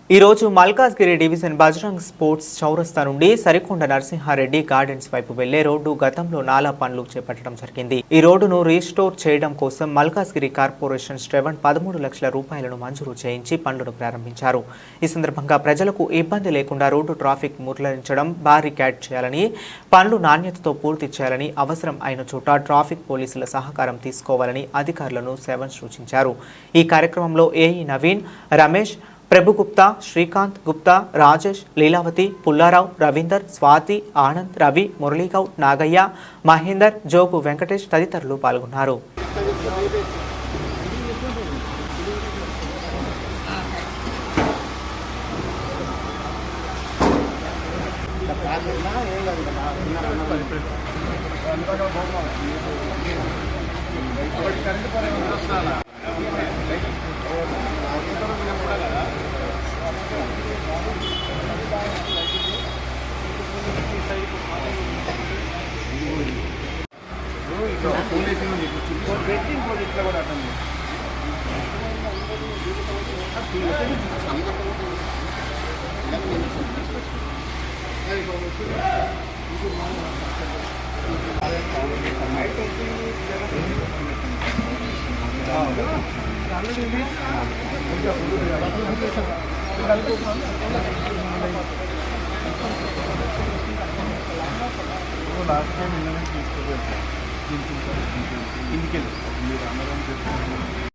ఈ రోజు Malkajgiri division Bajrang sports చౌరస్తా నుండి సరికొండ నరసింహారెడ్డి గార్డెన్స్ వైపు వెళ్లే రోడ్డు గతంలో నాలా పనులు చేపట్టడం జరిగింది. ఈ రోడ్డును రీస్టోర్ చేయడం కోసం మల్కాజ్గిరి కార్పొరేషన్ శ్రవణ్ 13 లక్షల రూపాయలను మంజూరు చేయించి పనులను ప్రారంభించారు. ఈ సందర్భంగా ప్రజలకు ఇబ్బంది లేకుండా రోడ్డు ట్రాఫిక్ మురళించడం, బారికేడ్ చేయాలని, పనులు నాణ్యతతో పూర్తి చేయాలని, అవసరం అయిన చోట ట్రాఫిక్ పోలీసుల సహకారం తీసుకోవాలని అధికారులను శ్రవణ్ సూచించారు. ఈ కార్యక్రమంలో ఏఈ నవీన్, రమేష్, ప్రభు గుప్తా, శ్రీకాంత్ గుప్తా, రాజేష్, లీలావతి, పుల్లారావు, రవీందర్, స్వాతి, ఆనంద్, రవి, మురళీగౌడ్, నాగయ్య, మహేందర్, జోగు వెంకటేష్ తదితరులు పాల్గొన్నారు. లాస్ట్ టైం తీసుకుపోతాను ఇంటికి మీరు అందరం